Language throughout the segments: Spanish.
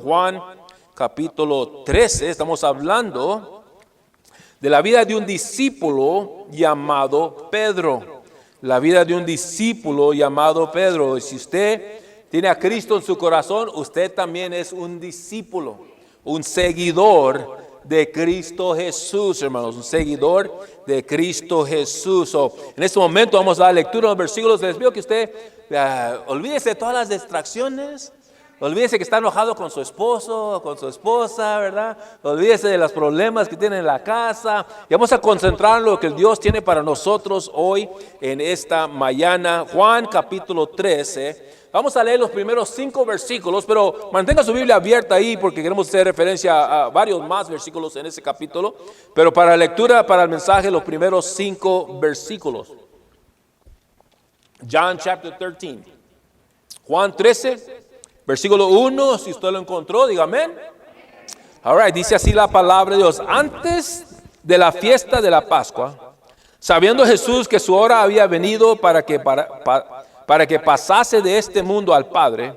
Juan capítulo 13, estamos hablando de la vida de un discípulo llamado Pedro. La vida de un discípulo llamado Pedro. Y si usted tiene a Cristo en su corazón, usted también es un discípulo, un seguidor de Cristo Jesús, hermanos, un seguidor de Cristo Jesús. En este momento vamos a dar lectura a los versículos. Les pido que usted olvídese de todas las distracciones. Olvídese que está enojado con su esposo o con su esposa, ¿verdad? Olvídese de los problemas que tiene en la casa. Y vamos a concentrar en lo que Dios tiene para nosotros hoy en esta mañana. Juan capítulo 13. Vamos a leer los primeros 5 versículos, pero mantenga su Biblia abierta ahí porque queremos hacer referencia a varios más versículos en ese capítulo. Pero para lectura, para el mensaje, los primeros 5 versículos. John chapter 13. Juan 13. Versículo 1, si usted lo encontró, diga amén. All right, dice así la palabra de Dios. Antes de la fiesta de la Pascua, sabiendo Jesús que su hora había venido para que pasase de este mundo al Padre,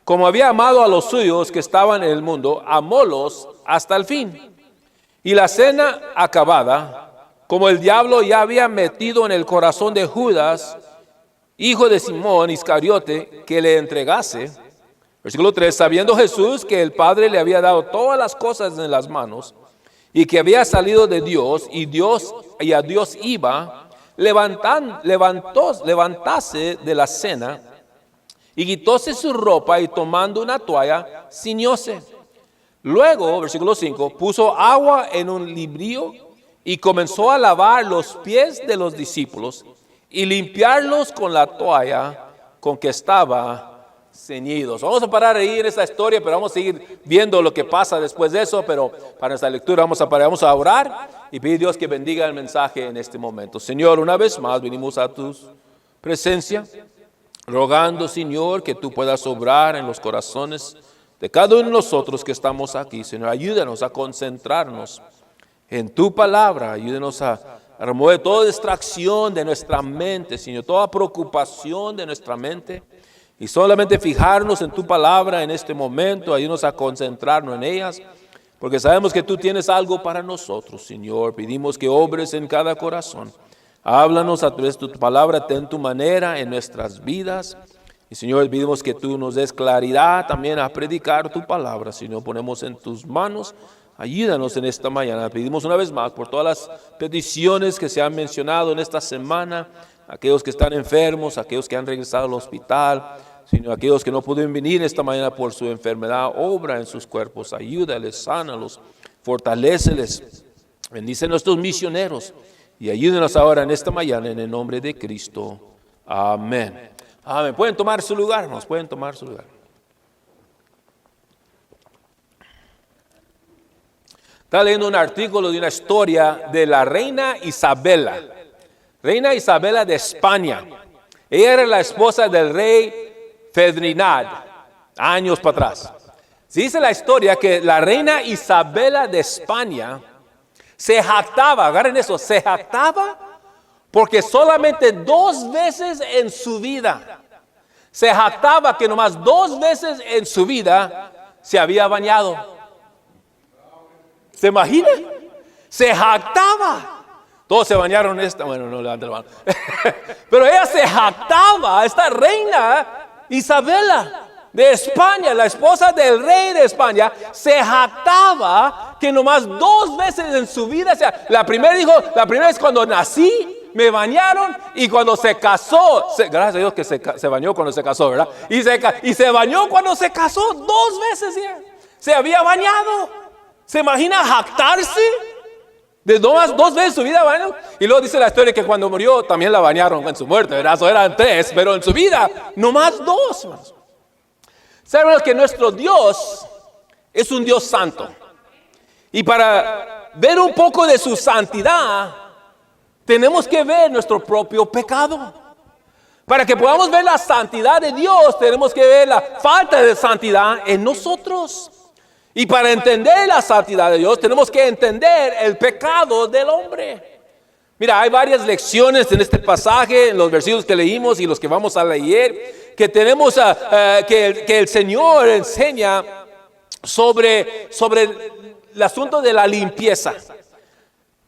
como había amado a los suyos que estaban en el mundo, amólos hasta el fin. Y la cena acabada, como el diablo ya había metido en el corazón de Judas, hijo de Simón Iscariote, que le entregase. Versículo 3, sabiendo Jesús que el Padre le había dado todas las cosas en las manos y que había salido de Dios y a Dios iba, levantase de la cena y quitóse su ropa y tomando una toalla, ciñóse. Luego, versículo 5, puso agua en un librillo y comenzó a lavar los pies de los discípulos y limpiarlos con la toalla con que estaba ceñidos. Vamos a parar ahí en esta historia, pero vamos a seguir viendo lo que pasa después de eso. Pero para nuestra lectura vamos a orar y pedir a Dios que bendiga el mensaje en este momento. Señor, una vez más venimos a tu presencia, rogando, Señor, que tú puedas obrar en los corazones de cada uno de nosotros que estamos aquí. Señor, ayúdanos a concentrarnos en tu palabra, ayúdanos a remover toda distracción de nuestra mente, Señor, toda preocupación de nuestra mente. Y solamente fijarnos en tu palabra en este momento, ayúdanos a concentrarnos en ellas, porque sabemos que tú tienes algo para nosotros, Señor. Pedimos que obres en cada corazón. Háblanos a través de tu palabra, ten tu manera en nuestras vidas. Y Señor, pedimos que tú nos des claridad también a predicar tu palabra. Señor, ponemos en tus manos. Ayúdanos en esta mañana. Pedimos una vez más por todas las peticiones que se han mencionado en esta semana. Aquellos que están enfermos, aquellos que han regresado al hospital, sino aquellos que no pueden venir esta mañana por su enfermedad, obra en sus cuerpos, ayúdales, sánalos, fortaléceles, bendice a nuestros misioneros y ayúdenos ahora en esta mañana en el nombre de Cristo. Amén. Amén. Pueden tomar su lugar, hermanos, pueden tomar su lugar. Estaba leyendo un artículo de una historia de la reina Isabela. Reina Isabela de España. Ella era la esposa del rey Ferdinand, años para atrás. Se dice la historia que la reina Isabela de España se jactaba, agarren eso, se jactaba porque solamente 2 veces en su vida, se jactaba que nomás 2 veces en su vida se había bañado. ¿Se imagina? Se jactaba. Todos se bañaron bueno, no levanten la mano. Pero ella se jactaba, esta reina Isabela de España, la esposa del rey de España, se jactaba que nomás 2 veces en su vida, o sea, la primera vez cuando nací, me bañaron y cuando se casó, gracias a Dios que se bañó cuando se casó, ¿verdad? Y se bañó cuando se casó 2 veces, ¿sí? Se había bañado. ¿Se imagina jactarse? De 2 veces en su vida, bueno, y luego dice la historia que cuando murió también la bañaron en su muerte, ¿verdad? Eso eran 3, pero en su vida, nomás 2. Sabemos que nuestro Dios es un Dios santo. Y para ver un poco de su santidad, tenemos que ver nuestro propio pecado. Para que podamos ver la santidad de Dios, tenemos que ver la falta de santidad en nosotros. Y para entender la santidad de Dios, tenemos que entender el pecado del hombre. Mira, hay varias lecciones en este pasaje, en los versículos que leímos y los que vamos a leer, que tenemos que el Señor enseña sobre el asunto de la limpieza.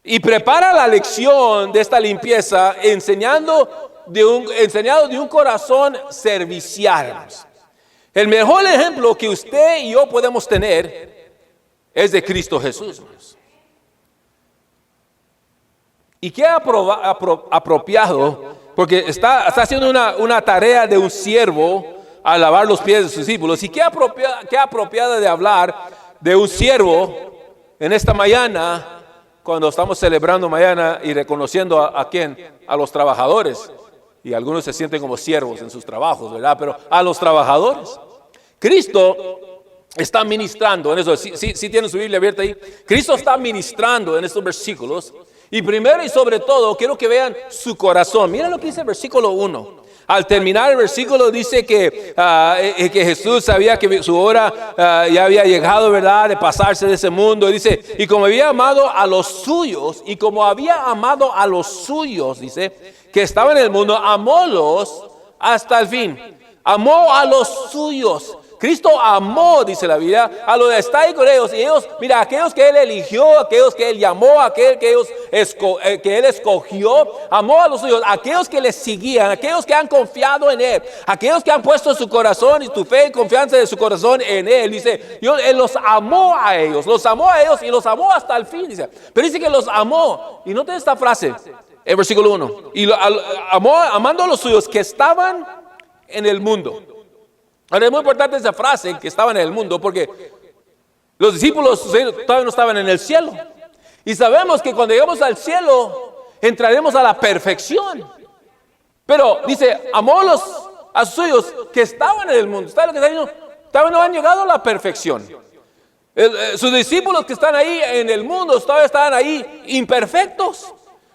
Y prepara la lección de esta limpieza enseñando de un corazón servicial. El mejor ejemplo que usted y yo podemos tener es de Cristo Jesús. Y qué apropiado, porque está haciendo una tarea de un siervo al lavar los pies de sus discípulos. Y qué apropiado de hablar de un siervo en esta mañana, cuando estamos celebrando mañana y reconociendo a quién, a los trabajadores. Y algunos se sienten como siervos en sus trabajos, ¿verdad? Pero a los trabajadores. Cristo está ministrando en eso. Si tienen su Biblia abierta ahí. Cristo está ministrando en estos versículos. Y primero y sobre todo, quiero que vean su corazón. Miren lo que dice el versículo 1. Al terminar el versículo dice que Jesús sabía que su hora ya había llegado, ¿verdad? De pasarse de ese mundo. Dice, y como había amado a los suyos, dice, que estaban en el mundo, amólos hasta el fin. Amó a los suyos. Cristo amó, dice la Biblia, a los que están ahí con ellos. Y ellos, mira, aquellos que Él eligió, aquellos que Él llamó, aquellos que Él escogió, amó a los suyos, aquellos que le seguían, aquellos que han confiado en Él, aquellos que han puesto su corazón y tu fe y confianza de su corazón en Él. Dice, Él los amó a ellos y los amó hasta el fin. Dice. Pero dice que los amó. Y noten esta frase, el versículo 1. Y amando a los suyos que estaban en el mundo. Ahora es muy importante esa frase, que estaban en el mundo, porque los discípulos todavía no estaban en el cielo. Y sabemos que cuando llegamos al cielo, entraremos a la perfección. Pero dice, amó a sus suyos que estaban en el mundo. ¿Saben lo que está diciendo? Todavía no han llegado a la perfección. Sus discípulos que están ahí en el mundo, todavía están ahí imperfectos.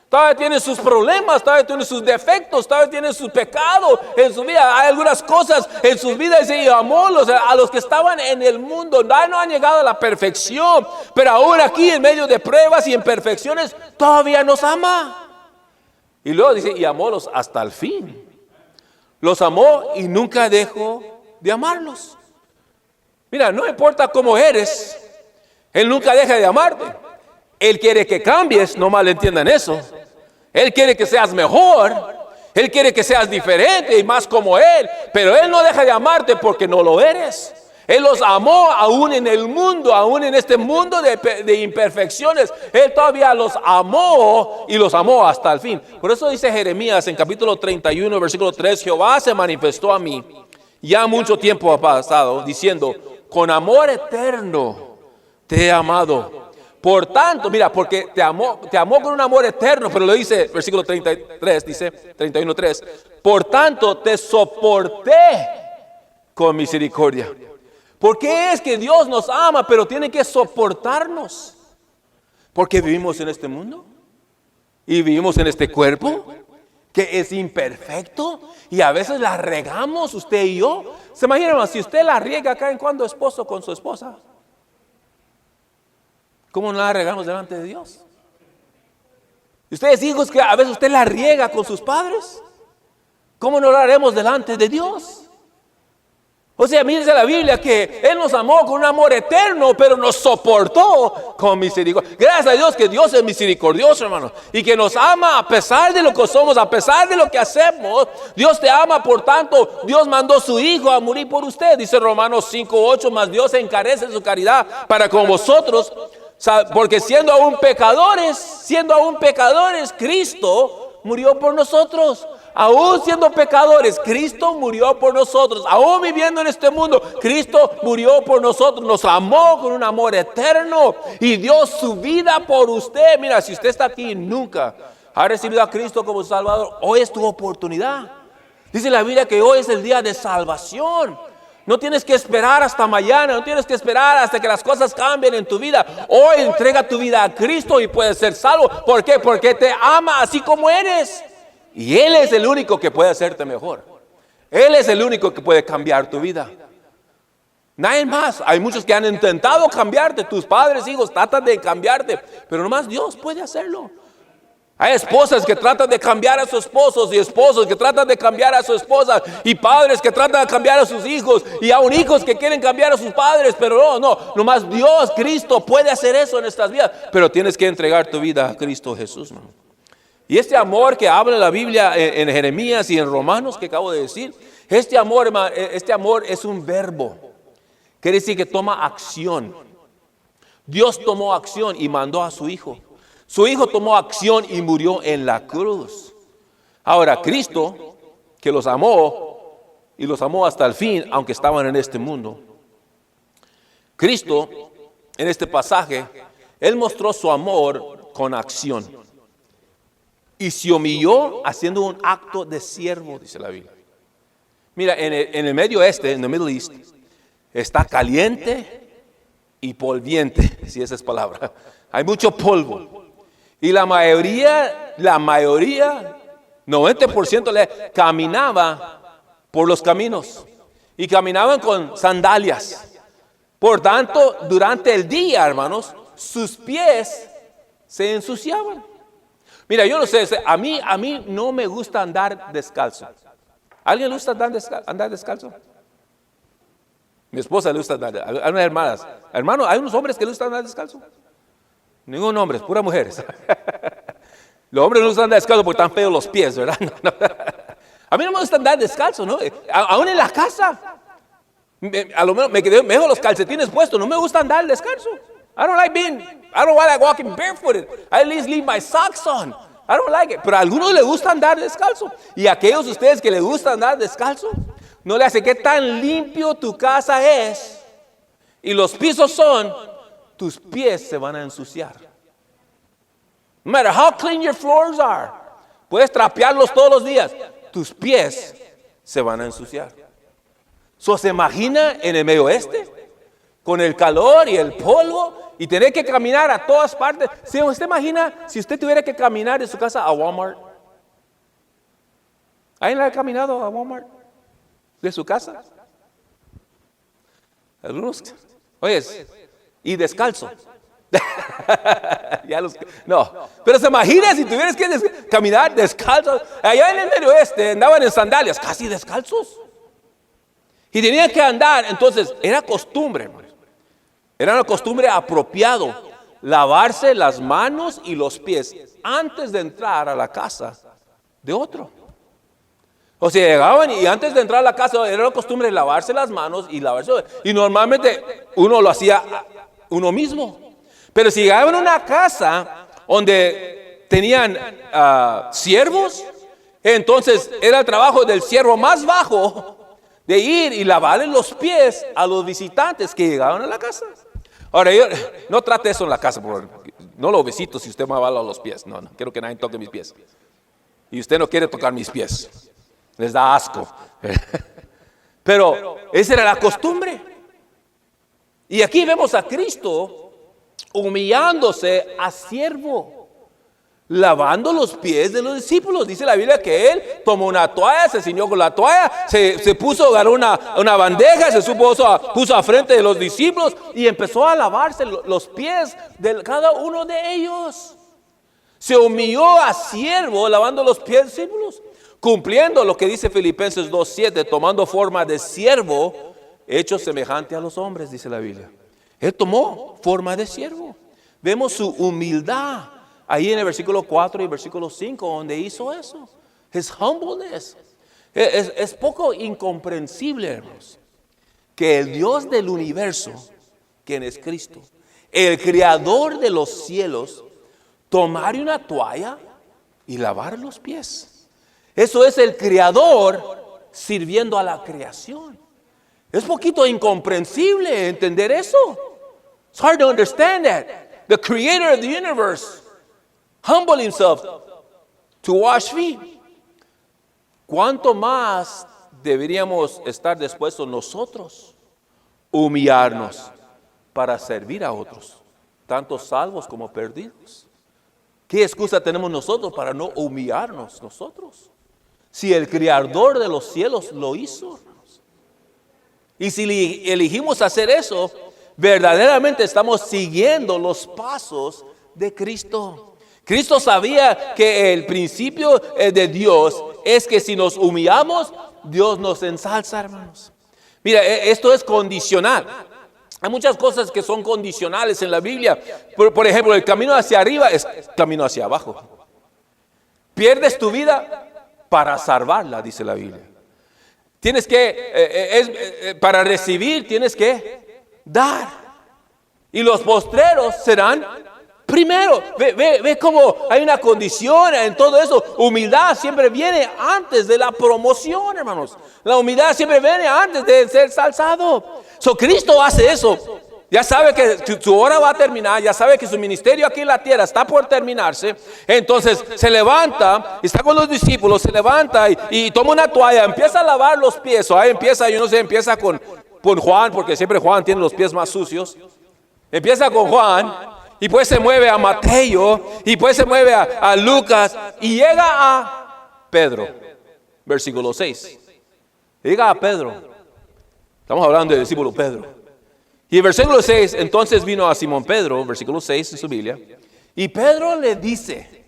Todavía tienen sus problemas, todavía tienen sus defectos, todavía tienen sus pecados en su vida. Hay algunas cosas en sus vidas y amó a los que estaban en el mundo. No han llegado a la perfección, pero aún aquí en medio de pruebas y imperfecciones todavía nos ama. Y luego dice, y amólos hasta el fin. Los amó y nunca dejó de amarlos. Mira, no importa cómo eres, Él nunca deja de amarte. Él quiere que cambies, no malentiendan eso. Él quiere que seas mejor. Él quiere que seas diferente y más como Él. Pero Él no deja de amarte porque no lo eres. Él los amó aún en el mundo, aún en este mundo de imperfecciones. Él todavía los amó y los amó hasta el fin. Por eso dice Jeremías en capítulo 31, versículo 3, Jehová se manifestó a mí. Ya mucho tiempo ha pasado, diciendo, con amor eterno te he amado. Por tanto, mira, porque te amó con un amor eterno, pero lo dice, versículo 33, dice, 31:3, por tanto te soporté con misericordia. ¿Por qué es que Dios nos ama, pero tiene que soportarnos? Porque vivimos en este mundo y vivimos en este cuerpo que es imperfecto y a veces la regamos usted y yo. ¿Se imaginan si usted la riega acá en cuando esposo con su esposa? ¿Cómo no la regamos delante de Dios? Ustedes hijos que a veces usted la riega con sus padres, ¿cómo no la haremos delante de Dios? O sea, mírense la Biblia que Él nos amó con un amor eterno, pero nos soportó con misericordia. Gracias a Dios que Dios es misericordioso, hermano, y que nos ama a pesar de lo que somos, a pesar de lo que hacemos. Dios te ama, por tanto, Dios mandó a su Hijo a morir por usted. Dice Romanos 5:8, más Dios encarece su caridad para con vosotros. Porque siendo aún pecadores, Cristo murió por nosotros. Aún siendo pecadores, Cristo murió por nosotros. Aún viviendo en este mundo, Cristo murió por nosotros. Nos amó con un amor eterno y dio su vida por usted. Mira, si usted está aquí y nunca ha recibido a Cristo como Salvador, hoy es tu oportunidad. Dice la Biblia que hoy es el día de salvación. No tienes que esperar hasta mañana, no tienes que esperar hasta que las cosas cambien en tu vida. Hoy entrega tu vida a Cristo y puedes ser salvo. ¿Por qué? Porque te ama así como eres. Y Él es el único que puede hacerte mejor. Él es el único que puede cambiar tu vida. Nadie más. Hay muchos que han intentado cambiarte. Tus padres, hijos, tratan de cambiarte. Pero nomás Dios puede hacerlo. Hay esposas que tratan de cambiar a sus esposos y esposos que tratan de cambiar a su esposa y padres que tratan de cambiar a sus hijos y aún hijos que quieren cambiar a sus padres, pero nomás Dios, Cristo puede hacer eso en nuestras vidas, pero tienes que entregar tu vida a Cristo Jesús, hermano. Y este amor que habla la Biblia en Jeremías y en Romanos que acabo de decir, este amor, hermano, este amor es un verbo, quiere decir que toma acción. Dios tomó acción y mandó a su Hijo. Su Hijo tomó acción y murió en la cruz. Ahora, Cristo, que los amó y los amó hasta el fin, aunque estaban en este mundo. Cristo, en este pasaje, Él mostró su amor con acción. Y se humilló haciendo un acto de siervo, dice la Biblia. Mira, en el Medio Oeste, en el Middle East, está caliente y polviente, si esa es palabra. Hay mucho polvo. Y la mayoría, 90% caminaba por los caminos. Y caminaban con sandalias. Por tanto, durante el día, hermanos, sus pies se ensuciaban. Mira, yo no sé, a mí no me gusta andar descalzo. ¿A alguien le gusta andar descalzo? Mi esposa le gusta andar, a unas hermanas. Hermano, ¿hay unos hombres que le gustan andar descalzo? Ningún hombre, puras mujeres. Los hombres no gustan andar descalzo porque están feos los pies, ¿verdad? A mí no me gusta andar descalzo, ¿no? Aún en la casa. A lo menos me dejo los calcetines puestos, no me gusta andar descalzo. I don't like walking barefooted. I at least leave my socks on. I don't like it. Pero a algunos les gusta andar descalzo. Y a aquellos de ustedes que les gusta andar descalzo, no le hace que tan limpio tu casa es y los pisos son, tus pies se van a ensuciar. No matter how clean your floors are, puedes trapearlos todos los días, tus pies se van a ensuciar. ¿Se imagina en el Medio Oeste? Con el calor y el polvo y tener que caminar a todas partes. ¿Usted imagina si usted tuviera que caminar de su casa a Walmart? ¿Alguien ha caminado a Walmart? ¿De su casa? Algunos. Oye, y descalzo. No, pero se imagina si tuvieras que caminar descalzo. Allá en el Medio Oeste andaban en sandalias, casi descalzos. Y tenían que andar, entonces era costumbre, hermano. Era una costumbre apropiado lavarse las manos y los pies antes de entrar a la casa de otro. O sea, llegaban y antes de entrar a la casa era la costumbre lavarse las manos y lavarse. Y normalmente uno lo hacía uno mismo. Pero si llegaban a una casa donde tenían siervos, entonces era el trabajo del siervo más bajo de ir y lavarle los pies a los visitantes que llegaban a la casa. Ahora, yo no trate eso en la casa, no lo visito si usted me va a lavar los pies. No, quiero que nadie toque mis pies. Y usted no quiere tocar mis pies. Les da asco. Pero esa era la costumbre. Y aquí vemos a Cristo humillándose a siervo, lavando los pies de los discípulos. Dice la Biblia que él tomó una toalla, se ciñó con la toalla, se puso, agarró una bandeja, puso a frente de los discípulos y empezó a lavarse los pies de cada uno de ellos. Se humilló a siervo lavando los pies de los discípulos, cumpliendo lo que dice Filipenses 2:7, tomando forma de siervo, hecho semejante a los hombres, dice la Biblia. Él tomó forma de siervo. Vemos su humildad ahí en el versículo 4 y versículo 5, donde hizo eso. His humbleness. Es poco incomprensible, hermanos, que el Dios del universo, quien es Cristo, el creador de los cielos, tomar una toalla y lavar los pies. Eso es el creador sirviendo a la creación. Es poquito incomprensible entender eso. It's hard to understand that. The creator of the universe humbled himself to wash feet. ¿Cuánto más deberíamos estar dispuestos nosotros humillarnos para servir a otros, tanto salvos como perdidos? ¿Qué excusa tenemos nosotros para no humillarnos nosotros? Si el creador de los cielos lo hizo. Y si elegimos hacer eso, verdaderamente estamos siguiendo los pasos de Cristo. Cristo sabía que el principio de Dios es que si nos humillamos, Dios nos ensalza, hermanos. Mira, esto es condicional. Hay muchas cosas que son condicionales en la Biblia. Por ejemplo, el camino hacia arriba es camino hacia abajo. Pierdes tu vida para salvarla, dice la Biblia. Tienes que, para recibir, tienes que dar. Y los postreros serán primero. Ve cómo hay una condición en todo eso. Humildad siempre viene antes de la promoción, hermanos. La humildad siempre viene antes de ser ensalzado. Cristo hace eso. Ya sabe que su hora va a terminar, ya sabe que su ministerio aquí en la tierra está por terminarse. Entonces se levanta, está con los discípulos, se levanta y toma una toalla, empieza a lavar los pies. O ahí empieza, yo no sé, empieza con Juan, porque siempre Juan tiene los pies más sucios. Empieza con Juan y pues se mueve a Mateo y pues se mueve a Lucas y llega a Pedro. Versículo 6. Llega a Pedro. Estamos hablando del discípulo Pedro. Y el versículo 6, entonces vino a Simón Pedro, versículo 6 en su Biblia, y Pedro le dice,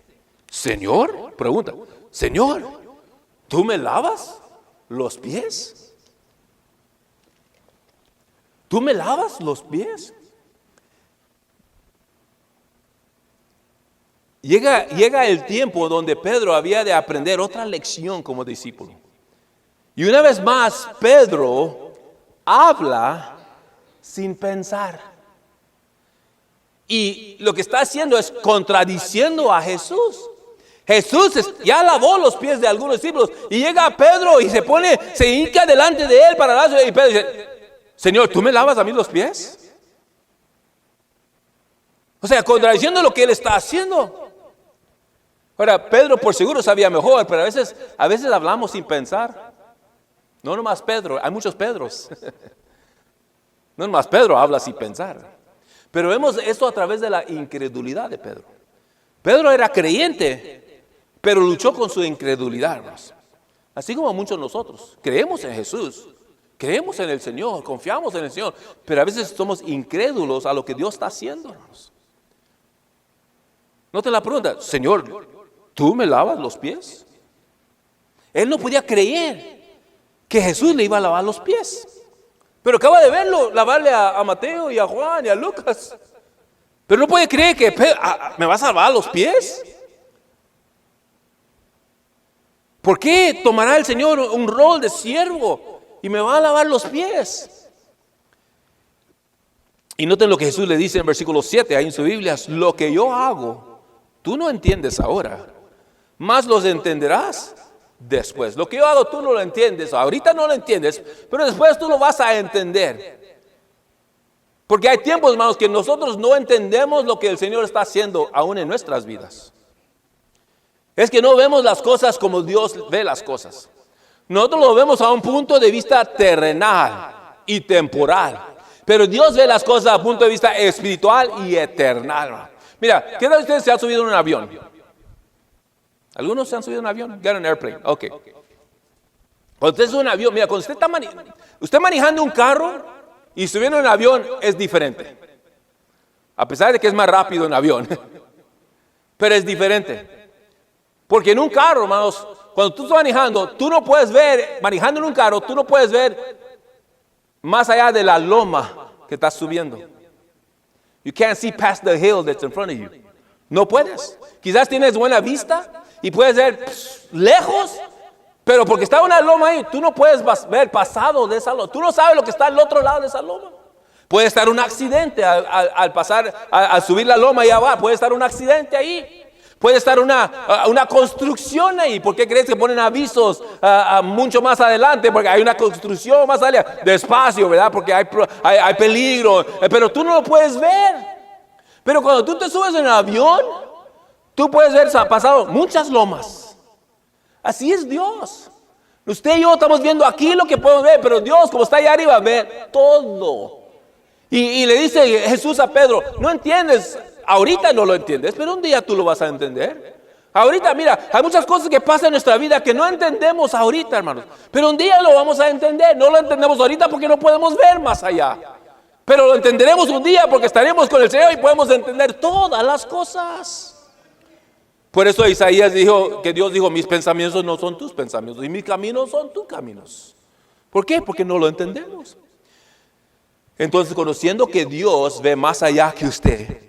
Señor, pregunta, Señor, ¿tú me lavas los pies? ¿Tú me lavas los pies? Llega el tiempo donde Pedro había de aprender otra lección como discípulo. Y una vez más, Pedro habla sin pensar. Y lo que está haciendo es contradiciendo a Jesús. Jesús ya lavó los pies de algunos discípulos y llega Pedro y se hinca delante de él para darse. Y Pedro dice, Señor, ¿tú me lavas a mí los pies? O sea, contradiciendo lo que él está haciendo. Ahora, Pedro por seguro sabía mejor, pero a veces hablamos sin pensar. No nomás Pedro, hay muchos Pedros. No nomás Pedro habla sin pensar. Pero vemos esto a través de la incredulidad de Pedro. Pedro era creyente, pero luchó con su incredulidad, hermanos. Así como muchos de nosotros. Creemos en Jesús, creemos en el Señor, confiamos en el Señor, pero a veces somos incrédulos a lo que Dios está haciendo, hermanos. No te la pregunta, Señor, ¿tú me lavas los pies? Él no podía creer que Jesús le iba a lavar los pies. Pero acaba de verlo, lavarle a Mateo y a Juan y a Lucas. Pero no puede creer que me vas a lavar los pies. ¿Por qué tomará el Señor un rol de siervo y me va a lavar los pies? Y noten lo que Jesús le dice en versículo 7, ahí en su Biblia, lo que yo hago, tú no entiendes ahora, más los entenderás después. Lo que yo hago tú no lo entiendes, ahorita no lo entiendes, pero después tú lo vas a entender. Porque hay tiempos, hermanos, que nosotros no entendemos lo que el Señor está haciendo aún en nuestras vidas. Es que no vemos las cosas como Dios ve las cosas. Nosotros lo vemos a un punto de vista terrenal y temporal, pero Dios ve las cosas a un punto de vista espiritual y eternal. Mira, ¿qué tal ustedes se han subido en un avión? ¿Algunos se han subido en un avión? Get an airplane. Ok. Cuando usted sube en un avión, mira, cuando usted manejando un carro y subiendo en un avión es diferente. A pesar de que es más rápido en avión. Pero es diferente. Porque en un carro, hermanos, cuando tú estás manejando, tú no puedes ver, manejando en un carro, tú no puedes ver más allá de la loma que estás subiendo. You can't see past the hill that's in front of you. No puedes. Quizás tienes buena vista y puedes ver lejos, pero porque está una loma ahí, tú no puedes ver pasado de esa loma. Tú no sabes lo que está al otro lado de esa loma. Puede estar un accidente al pasar, al subir la loma y abajo. Puede estar un accidente ahí. Puede estar una construcción ahí. ¿Por qué crees que ponen avisos mucho más adelante? Porque hay una construcción más allá, despacio, ¿verdad? Porque hay peligro, pero tú no lo puedes ver. Pero cuando tú te subes en el avión, tú puedes ver pasado muchas lomas. Así es Dios. Usted y yo estamos viendo aquí lo que podemos ver, pero Dios, como está allá arriba, ve todo. Y le dice Jesús a Pedro, no entiendes, ahorita no lo entiendes, pero un día tú lo vas a entender. Ahorita, mira, hay muchas cosas que pasan en nuestra vida que no entendemos ahorita, hermanos. Pero un día lo vamos a entender. No lo entendemos ahorita porque no podemos ver más allá. Pero lo entenderemos un día porque estaremos con el Señor y podemos entender todas las cosas. Por eso Isaías dijo que Dios dijo, mis pensamientos no son tus pensamientos y mis caminos son tus caminos. ¿Por qué? Porque no lo entendemos. Entonces, conociendo que Dios ve más allá que usted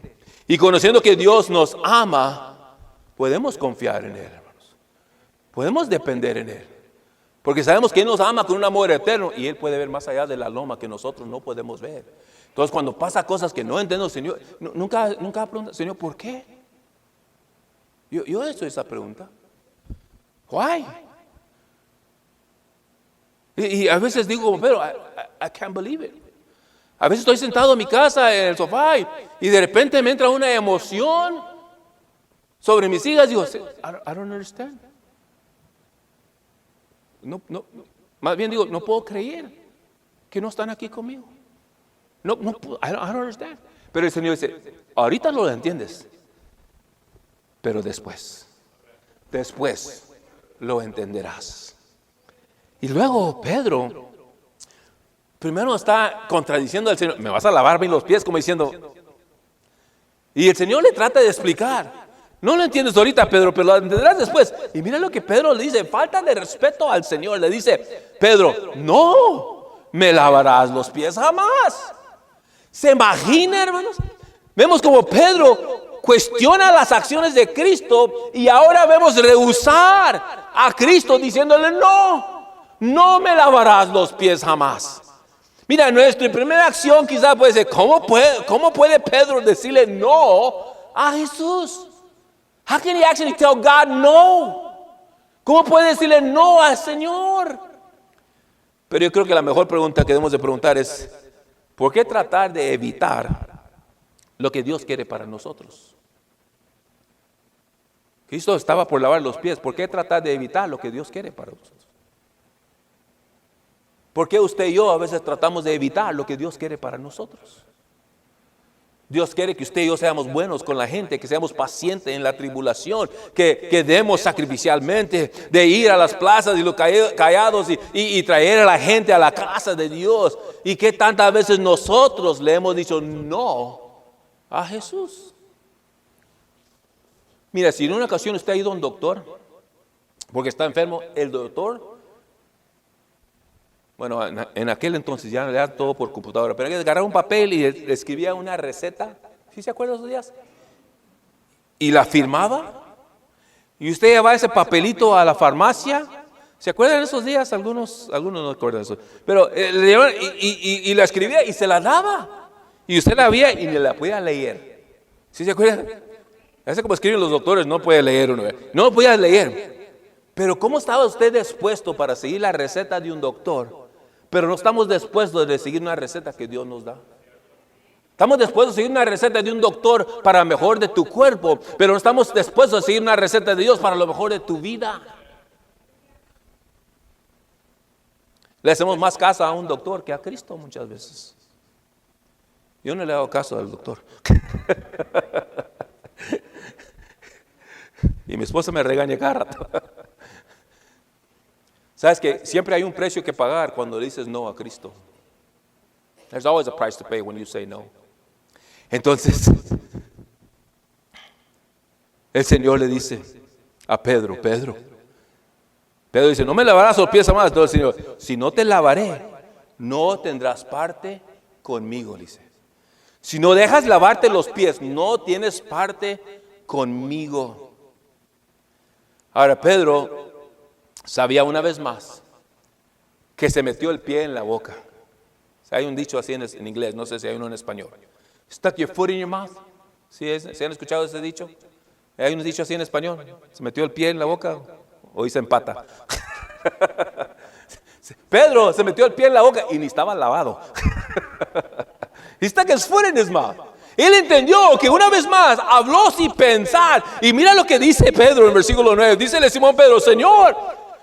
y conociendo que Dios nos ama, podemos confiar en Él, hermanos. Podemos depender en Él. Porque sabemos que Él nos ama con un amor eterno y Él puede ver más allá de la loma que nosotros no podemos ver. Entonces, cuando pasa cosas que no entiendo, Señor, nunca pregunta, Señor, ¿por qué? Yo he hecho esa pregunta. Why? Y a veces digo, pero I can't believe it. A veces estoy sentado en mi casa, en el sofá, y de repente me entra una emoción sobre mis hijas. Digo, I don't understand. No, más bien digo, no puedo creer que no están aquí conmigo. I don't understand. Pero el Señor dice, ahorita no lo entiendes, pero después lo entenderás. Y luego Pedro, primero está contradiciendo al Señor, me vas a lavar bien los pies, como diciendo, y el Señor le trata de explicar. No lo entiendes ahorita, Pedro, pero lo entenderás después. Y mira lo que Pedro le dice, falta de respeto al Señor. Le dice, Pedro, no me lavarás los pies jamás. ¿Se imagina, hermanos? Vemos como Pedro cuestiona las acciones de Cristo y ahora vemos rehusar a Cristo diciéndole, no me lavarás los pies jamás. Mira, nuestra primera acción quizás puede ser, ¿cómo puede Pedro decirle no a Jesús? How can he actually tell God no? ¿Cómo puede decirle no al Señor? Pero yo creo que la mejor pregunta que debemos de preguntar es, ¿por qué tratar de evitar lo que Dios quiere para nosotros? Cristo estaba por lavar los pies. ¿Por qué tratar de evitar lo que Dios quiere para nosotros? ¿Por qué usted y yo a veces tratamos de evitar lo que Dios quiere para nosotros? Dios quiere que usted y yo seamos buenos con la gente, que seamos pacientes en la tribulación, que demos sacrificialmente, de ir a las plazas y los callados y traer a la gente a la casa de Dios. Y que tantas veces nosotros le hemos dicho no a Jesús. Mira, si en una ocasión usted ha ido a un doctor porque está enfermo, el doctor, bueno, en aquel entonces ya era todo por computadora, pero hay que agarrar un papel y le escribía una receta. ¿Sí se acuerdan esos días? Y la firmaba. Y usted llevaba ese papelito a la farmacia. ¿Se acuerdan de esos días? Algunos no recuerdan eso. Pero le llevaban y la escribía y se la daba. Y usted la veía y ni la podía leer. ¿Sí se acuerdan? Es como escriben los doctores, no puede leer uno. No podía leer. Pero ¿cómo estaba usted dispuesto para seguir la receta de un doctor? Pero no estamos dispuestos de seguir una receta que Dios nos da. Estamos dispuestos a seguir una receta de un doctor para lo mejor de tu cuerpo, pero no estamos dispuestos a seguir una receta de Dios para lo mejor de tu vida. Le hacemos más caso a un doctor que a Cristo muchas veces. Yo no le hago caso al doctor. Y mi esposa me regaña cada rato. Sabes que siempre hay un precio que pagar cuando le dices no a Cristo. There's always a price to pay when you say no. Entonces, el Señor le dice a Pedro dice, no me lavarás los pies más. Entonces el Señor, si no te lavaré, no tendrás parte conmigo, dice. Si no dejas lavarte los pies, no tienes parte conmigo. Ahora Pedro sabía una vez más que se metió el pie en la boca. Hay un dicho así en inglés, no sé si hay uno en español. Stuck your foot in your mouth. ¿Sí han escuchado ese dicho? Hay un dicho así en español. Se metió el pie en la boca, hoy se empata. Pedro se metió el pie en la boca y ni estaba lavado. He stuck his foot in his mouth. Él entendió que una vez más habló sin pensar. Y mira lo que dice Pedro en versículo 9. Dícele Simón Pedro, Señor,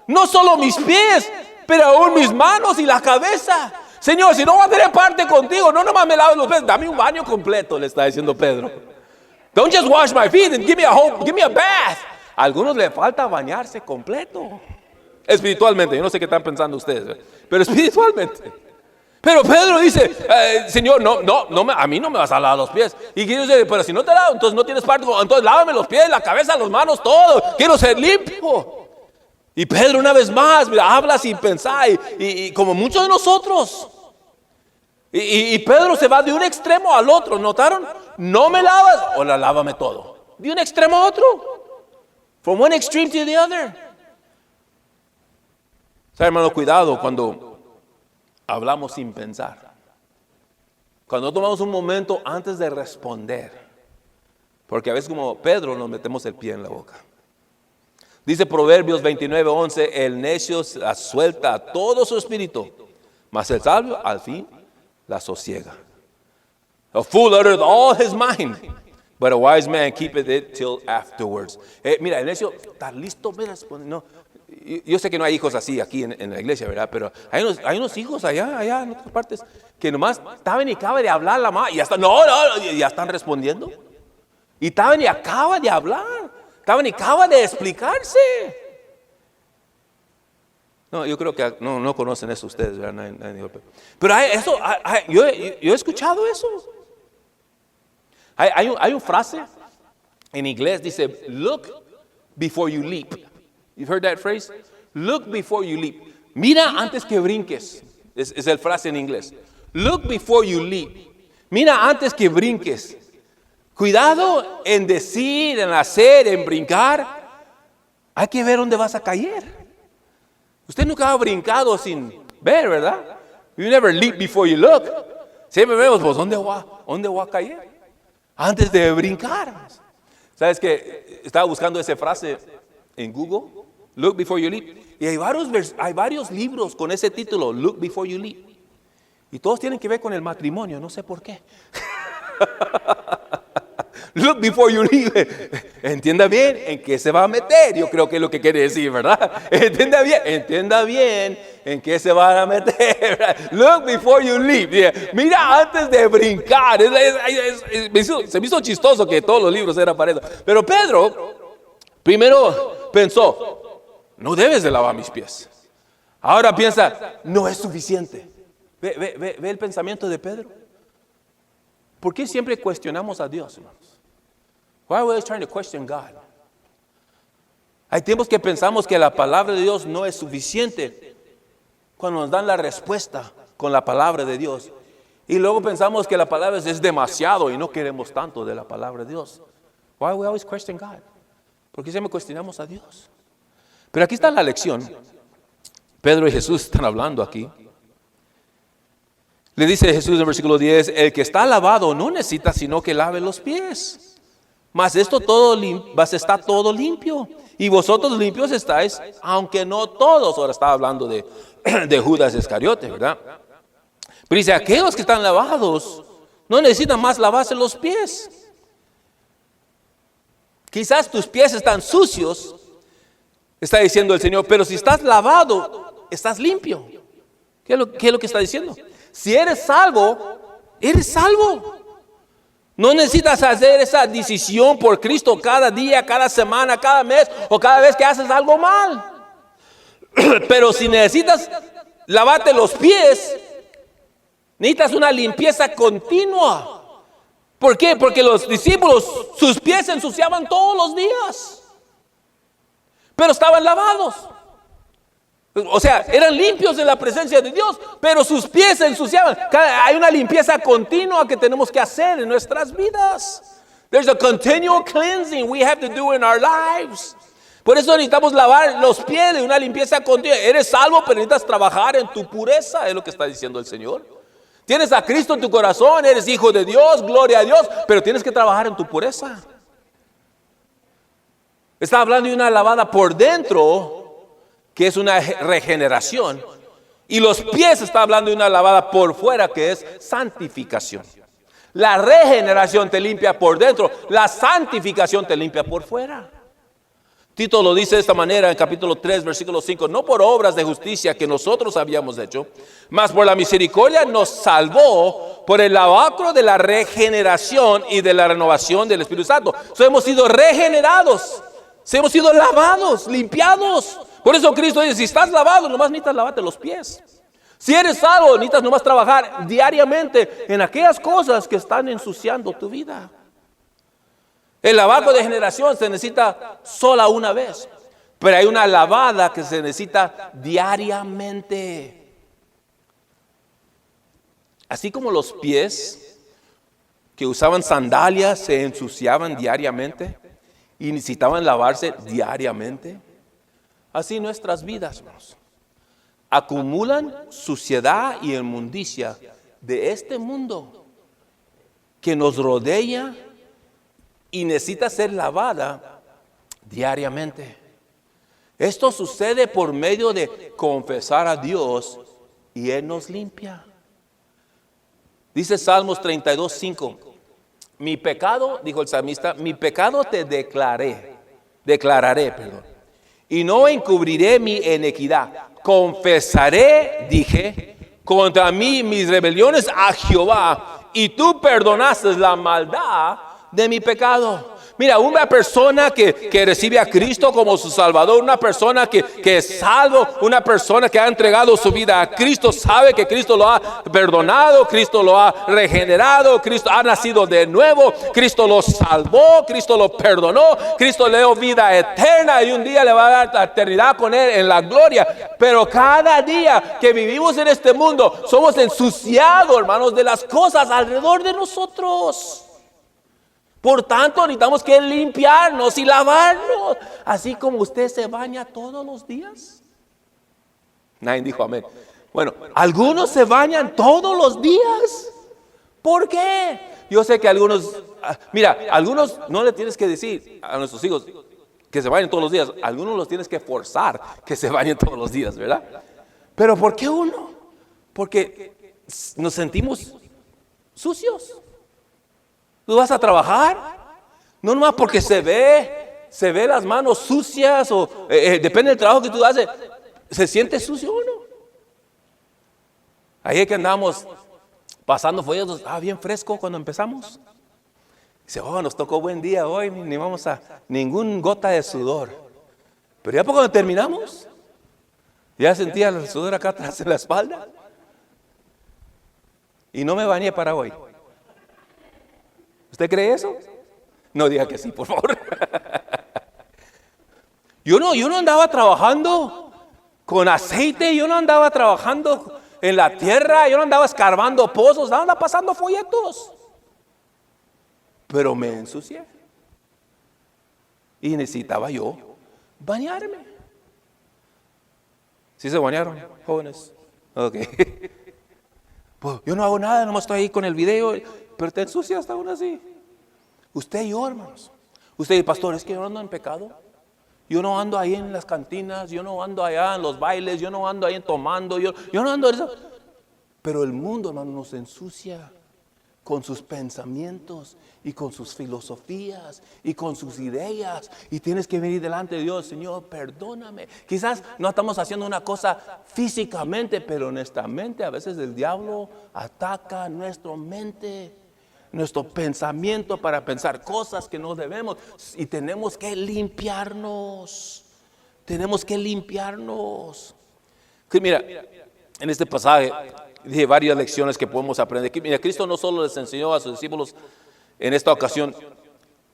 no solo mis pies, pero aún mis manos y la cabeza. Señor, si no voy a tener parte contigo, no nomás me laves los pies, dame un baño completo, le está diciendo Pedro. Don't just wash my feet and give me a bath. A algunos le falta bañarse completo. Espiritualmente, yo no sé qué están pensando ustedes, pero espiritualmente. Pero Pedro dice, Señor, a mí no me vas a lavar los pies. Y Jesús dice, pero si no te lavo, entonces no tienes parte, entonces lávame los pies, la cabeza, las manos, todo. Quiero ser limpio. Y Pedro una vez más, mira, habla sin pensar, y como muchos de nosotros. Y Pedro se va de un extremo al otro, ¿notaron? No me lavas, o lávame todo. De un extremo a otro. From one extreme to the other. ¿Sabe, hermano? Cuidado cuando hablamos sin pensar. Cuando tomamos un momento antes de responder. Porque a veces como Pedro nos metemos el pie en la boca. Dice Proverbios 29:11, el necio la suelta a todo su espíritu, mas el sabio al fin la sosiega. A fool uttereth all his mind, but a wise man keepeth it till afterwards. Mira, el necio está listo, mira, no. Yo sé que no hay hijos así aquí en la iglesia, ¿verdad? Pero hay unos hijos allá en otras partes que nomás estaban y acaban de hablar la mamá y ya están, ya están respondiendo. Y estaban y acaban de hablar, estaban y acaban de explicarse. No, yo creo que no conocen eso ustedes, ¿verdad? Pero yo he escuchado eso. Hay una frase en inglés, dice, look before you leap. You've heard that phrase? Look before you leap. Mira antes que brinques. Es el frase en inglés. Look before you leap. Mira antes que brinques. Cuidado en decir, en hacer, en brincar. Hay que ver dónde vas a caer. Usted nunca ha brincado sin ver, ¿verdad? You never leap before you look. Siempre vemos, pues, ¿dónde voy a caer? Antes de brincar. ¿Sabes qué? Estaba buscando esa frase en Google, Look Before You Leap, y hay varios libros con ese título, Look Before You Leap, y todos tienen que ver con el matrimonio, no sé por qué. Look before you leap. Entienda bien en qué se va a meter, yo creo que es lo que quiere decir, ¿verdad? Entienda bien en qué se van a meter, ¿verdad? Look before you leap. Mira antes de brincar. Se me hizo chistoso que todos los libros eran para eso, pero Pedro primero pensó, no debes de lavar mis pies. Ahora piensa, no es suficiente. Ve el pensamiento de Pedro. ¿Por qué siempre cuestionamos a Dios, hermanos? Why are we always trying to question God? Hay tiempos que pensamos que la palabra de Dios no es suficiente cuando nos dan la respuesta con la palabra de Dios. Y luego pensamos que la palabra es demasiado y no queremos tanto de la palabra de Dios. Why are we always question God? ¿Por qué siempre cuestionamos a Dios? Pero aquí está la lección. Pedro y Jesús están hablando aquí. Le dice Jesús en el versículo 10, el que está lavado no necesita sino que lave los pies. Mas está todo limpio. Y vosotros limpios estáis, aunque no todos. Ahora está hablando de Judas Iscariote, ¿verdad? Pero dice, aquellos que están lavados no necesitan más lavarse los pies. Quizás tus pies están sucios, está diciendo el Señor, pero si estás lavado, estás limpio. ¿Qué es lo que está diciendo? Si eres salvo, eres salvo. No necesitas hacer esa decisión por Cristo cada día, cada semana, cada mes o cada vez que haces algo mal. Pero si necesitas lavarte los pies, necesitas una limpieza continua. ¿Por qué? Porque los discípulos, sus pies se ensuciaban todos los días, pero estaban lavados. O sea, eran limpios en la presencia de Dios, pero sus pies se ensuciaban. Hay una limpieza continua que tenemos que hacer en nuestras vidas. There's a continual cleansing we have to do in our lives. Por eso necesitamos lavar los pies de una limpieza continua. Eres salvo, pero necesitas trabajar en tu pureza, es lo que está diciendo el Señor. Tienes a Cristo en tu corazón, eres hijo de Dios, gloria a Dios, pero tienes que trabajar en tu pureza. Está hablando de una lavada por dentro, que es una regeneración, y los pies está hablando de una lavada por fuera, que es santificación. La regeneración te limpia por dentro, la santificación te limpia por fuera. Tito lo dice de esta manera en capítulo 3, versículo 5, no por obras de justicia que nosotros habíamos hecho, mas por la misericordia nos salvó por el lavacro de la regeneración y de la renovación del Espíritu Santo. Hemos sido regenerados, hemos sido lavados, limpiados. Por eso Cristo dice, si estás lavado, nomás necesitas lavarte los pies. Si eres salvo, necesitas nomás trabajar diariamente en aquellas cosas que están ensuciando tu vida. El lavado de generación se necesita sola una vez, pero hay una lavada que se necesita diariamente. Así como los pies que usaban sandalias se ensuciaban diariamente y necesitaban lavarse diariamente, así nuestras vidas, hermanos, acumulan suciedad y inmundicia de este mundo que nos rodea y necesita ser lavada diariamente. Esto sucede por medio de confesar a Dios y Él nos limpia. Dice Salmos 32:5, mi pecado, dijo el salmista, mi pecado te declararé, y no encubriré mi iniquidad. Confesaré, dije, contra mí mis rebeliones a Jehová, y tú perdonaste la maldad de mi pecado. Mira, una persona que recibe a Cristo como su Salvador, una persona que es salvo, una persona que ha entregado su vida a Cristo, sabe que Cristo lo ha perdonado, Cristo lo ha regenerado, Cristo ha nacido de nuevo, Cristo lo salvó, Cristo lo perdonó, Cristo le dio vida eterna y un día le va a dar la eternidad con Él en la gloria. Pero cada día que vivimos en este mundo somos ensuciados, hermanos, de las cosas alrededor de nosotros. Por tanto, necesitamos que limpiarnos y lavarnos, así como usted se baña todos los días. Nadie dijo amén. Bueno, algunos se bañan todos los días. ¿Por qué? Yo sé que algunos, algunos no le tienes que decir a nuestros hijos que se bañen todos los días. Algunos los tienes que forzar que se bañen todos los días, ¿verdad? Pero ¿por qué uno? Porque nos sentimos sucios. ¿Tú vas a trabajar? No nomás porque se ve las manos sucias o depende del trabajo que tú haces, se siente sucio uno. Ahí que andamos pasando folletos, bien fresco cuando empezamos. Dice, nos tocó buen día hoy, ni vamos a ningún gota de sudor. Pero ya cuando terminamos, ya sentía el sudor acá atrás en la espalda. Y no me bañé para hoy. ¿Usted cree eso? No diga que sí, por favor. Yo no andaba trabajando con aceite, yo no andaba trabajando en la tierra, yo no andaba escarbando pozos, andaba pasando folletos. Pero me ensucié. Y necesitaba yo bañarme. ¿Sí se bañaron, jóvenes? Ok. Pues yo no hago nada, nomás estoy ahí con el video. Pero te ensucia hasta aún así. Usted y yo, hermanos. Usted dice, pastor, es que yo no ando en pecado. Yo no ando ahí en las cantinas, yo no ando allá en los bailes, yo no ando ahí tomando, yo no ando en eso. Pero el mundo, hermano, nos ensucia con sus pensamientos y con sus filosofías y con sus ideas. Y tienes que venir delante de Dios, Señor, perdóname. Quizás no estamos haciendo una cosa físicamente, pero honestamente a veces el diablo ataca nuestra mente, nuestro pensamiento para pensar cosas que no debemos. Y tenemos que limpiarnos. Tenemos que limpiarnos. Mira, en este pasaje dije varias lecciones que podemos aprender. Mira, Cristo no solo les enseñó a sus discípulos en esta ocasión,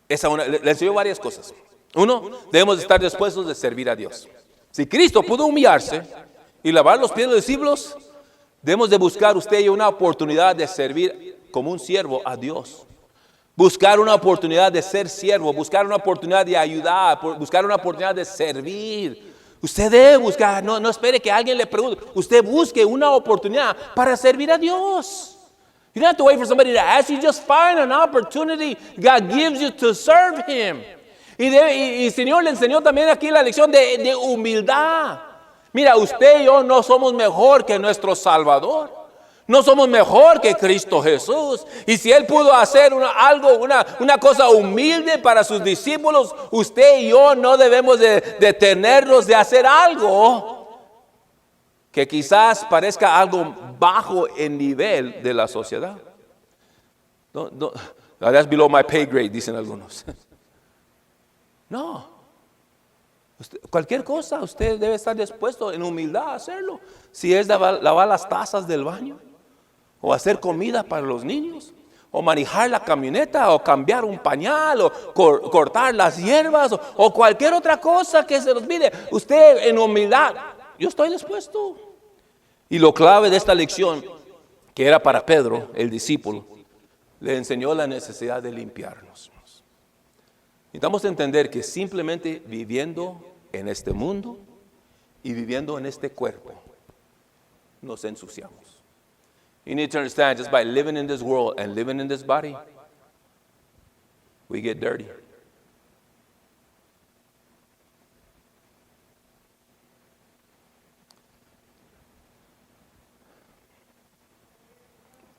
le enseñó varias cosas. Uno, debemos estar dispuestos de servir a Dios. Si Cristo pudo humillarse y lavar los pies de los discípulos, debemos de buscar usted y yo una oportunidad de servir como un siervo a Dios. Buscar una oportunidad de ser siervo, buscar una oportunidad de ayudar, buscar una oportunidad de servir. Usted debe buscar, no espere que alguien le pregunte. Usted busque una oportunidad para servir a Dios. You don't have to wait for somebody to ask you. Just find an opportunity God gives you to serve Him. Y el Señor le enseñó también aquí la lección de humildad. Mira, usted y yo no somos mejor que nuestro Salvador. No somos mejor que Cristo Jesús. Y si Él pudo hacer una cosa humilde para sus discípulos, usted y yo no debemos de detenernos de hacer algo que quizás parezca algo bajo el nivel de la sociedad. That's below my pay grade, dicen algunos. No. Cualquier cosa, usted debe estar dispuesto en humildad a hacerlo. Si es lavar las tazas del baño, o hacer comida para los niños, o manejar la camioneta, o cambiar un pañal, o cortar las hierbas, o cualquier otra cosa que se nos pide. Usted en humildad, yo estoy dispuesto. Y lo clave de esta lección, que era para Pedro, el discípulo, le enseñó la necesidad de limpiarnos. Necesitamos entender que simplemente viviendo en este mundo y viviendo en este cuerpo, nos ensuciamos. You need to understand, just by living in this world and living in this body, we get dirty.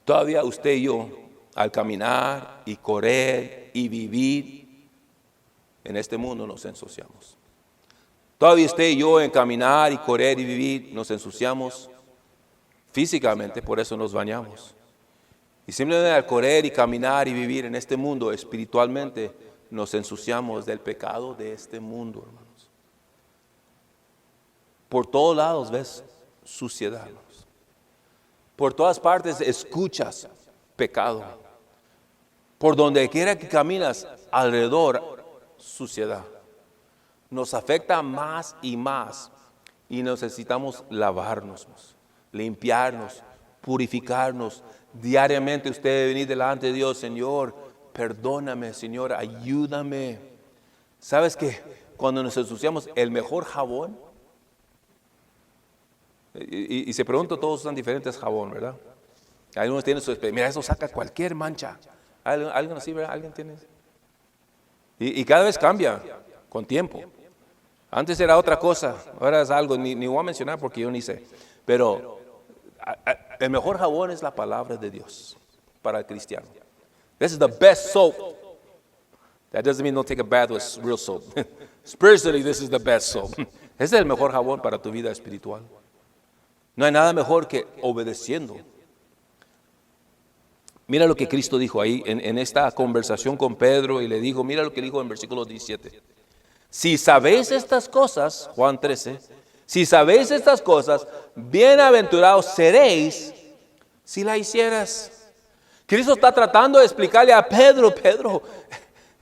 Todavía usted y yo, al caminar y correr y vivir en este mundo, nos ensuciamos. Todavía usted y yo, en caminar y correr y vivir, nos ensuciamos físicamente, por eso nos bañamos. Y simplemente al correr y caminar y vivir en este mundo espiritualmente, nos ensuciamos del pecado de este mundo, hermanos. Por todos lados ves suciedad, hermanos. Por todas partes escuchas pecado. Por donde quiera que caminas alrededor, suciedad. Nos afecta más y más y necesitamos lavarnos, limpiarnos, purificarnos. Diariamente usted debe venir delante de Dios: Señor, perdóname, Señor, ayúdame. ¿Sabes qué? Cuando nos ensuciamos, el mejor jabón, y se pregunta, todos usan diferentes jabón, ¿verdad? Algunos tienen su experiencia. Mira, eso saca cualquier mancha. ¿Alguien así, verdad? ¿Alguien tiene? Y cada vez cambia con tiempo. Antes era otra cosa, ahora es algo, ni voy a mencionar porque yo ni sé. Pero el mejor jabón es la palabra de Dios para el cristiano. This is the best soap. That doesn't mean don't take a bath with real soap. Spiritually, this is the best soap. Ese es el mejor jabón para tu vida espiritual. No hay nada mejor que obedeciendo. Mira lo que Cristo dijo ahí en esta conversación con Pedro, y le dijo, mira lo que dijo en versículo 17. Si sabéis estas cosas, Juan 13, si sabéis estas cosas, bienaventurados seréis si la hicieras. Cristo está tratando de explicarle a Pedro,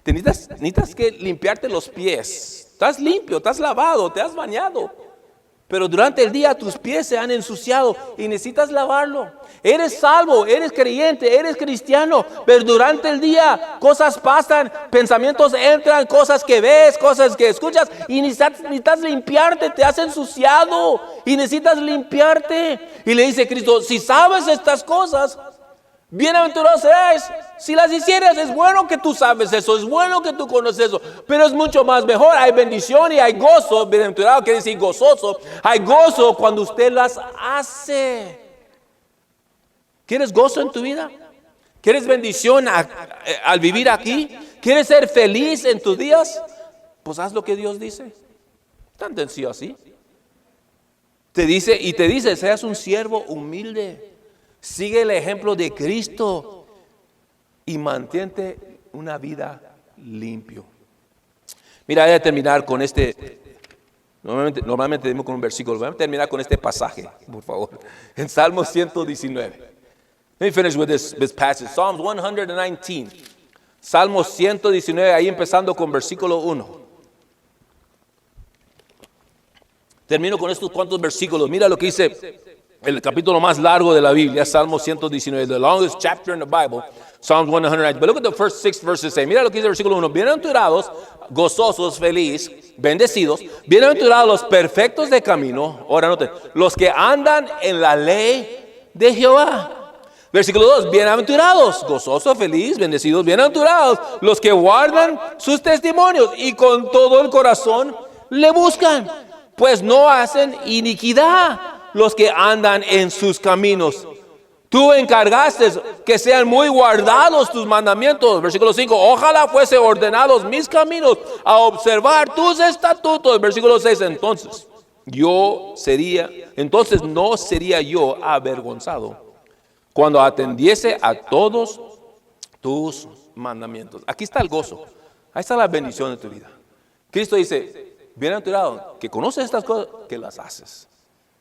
necesitas que limpiarte los pies. Estás limpio, estás lavado, te has bañado. Pero durante el día tus pies se han ensuciado y necesitas lavarlo. Eres salvo, eres creyente, eres cristiano, pero durante el día cosas pasan, pensamientos entran, cosas que ves, cosas que escuchas, y necesitas limpiarte, te has ensuciado y necesitas limpiarte. Y le dice Cristo, si sabes estas cosas, bienaventurados seréis si las hicieras. Es bueno que tú sabes eso, es bueno que tú conoces eso, pero es mucho más mejor. Hay bendición y hay gozo. Bienaventurado quiere decir gozoso. Hay gozo cuando usted las hace. ¿Quieres gozo en tu vida? ¿Quieres bendición al vivir aquí? ¿Quieres ser feliz en tus días? Pues haz lo que Dios dice. Tan sencillo así. Te dice, seas un siervo humilde. Sigue el ejemplo de Cristo y mantente una vida limpio. Mira, voy a terminar con este. Normalmente tenemos con un versículo. Voy a terminar con este pasaje, por favor. En Salmo 119. Let me finish with this passage. Psalms 119. Salmo 119, ahí empezando con versículo 1. Termino con estos cuantos versículos. Mira lo que dice el capítulo más largo de la Biblia, Salmo 119, the longest chapter in the Bible, Psalms 119. But look at the first 6 verses. Mira lo que dice el versículo 1. Bienaventurados, gozosos, feliz, bendecidos, bienaventurados los perfectos de camino. Ahora noten, los que andan en la ley de Jehová. Versículo 2, bienaventurados, gozosos, feliz, bendecidos, bienaventurados los que guardan sus testimonios y con todo el corazón le buscan, pues no hacen iniquidad los que andan en sus caminos. Tú encargaste que sean muy guardados tus mandamientos. Versículo 5, ojalá fuese ordenados mis caminos a observar tus estatutos. Versículo 6, entonces no sería yo avergonzado cuando atendiese a todos tus mandamientos. Aquí está el gozo, ahí está la bendición de tu vida. Cristo dice, Bienaventurado, que conoces estas cosas, que las haces.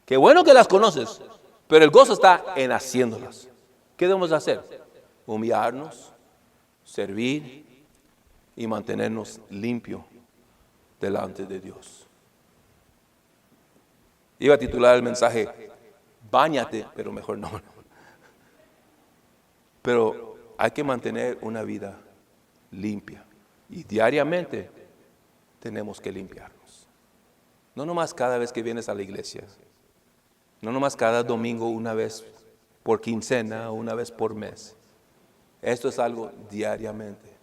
Qué bueno que las conoces, pero el gozo está en haciéndolas. ¿Qué debemos hacer? Humillarnos, servir y mantenernos limpios delante de Dios. Iba a titular el mensaje, báñate, pero mejor no. Pero hay que mantener una vida limpia y diariamente tenemos que limpiarnos. No nomás cada vez que vienes a la iglesia, no nomás cada domingo, una vez por quincena o una vez por mes. Esto es algo diariamente.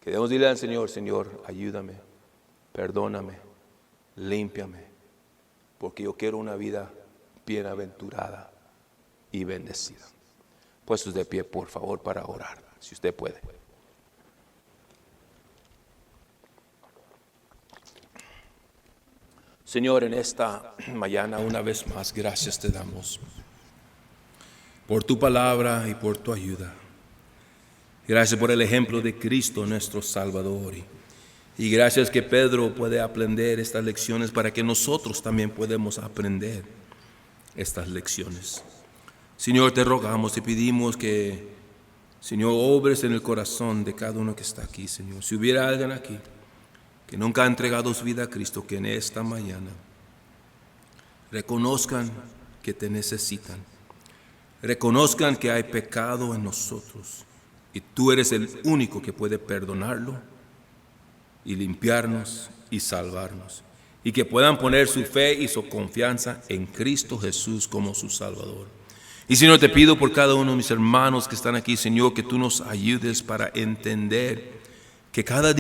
Que debemos decirle al Señor, Señor, ayúdame, perdóname, límpiame, porque yo quiero una vida bienaventurada y bendecida. Puestos de pie, por favor, para orar, si usted puede. Señor, en esta mañana una vez más, gracias te damos por tu palabra y por tu ayuda. Gracias por el ejemplo de Cristo, nuestro Salvador. Y gracias que Pedro puede aprender estas lecciones para que nosotros también podamos aprender estas lecciones. Señor, te rogamos, te pedimos que, Señor, obres en el corazón de cada uno que está aquí, Señor. Si hubiera alguien aquí que nunca ha entregado su vida a Cristo, que en esta mañana reconozcan que te necesitan, reconozcan que hay pecado en nosotros y tú eres el único que puede perdonarlo y limpiarnos y salvarnos, y que puedan poner su fe y su confianza en Cristo Jesús como su Salvador. Y Señor, te pido por cada uno de mis hermanos que están aquí, Señor, que tú nos ayudes para entender que cada día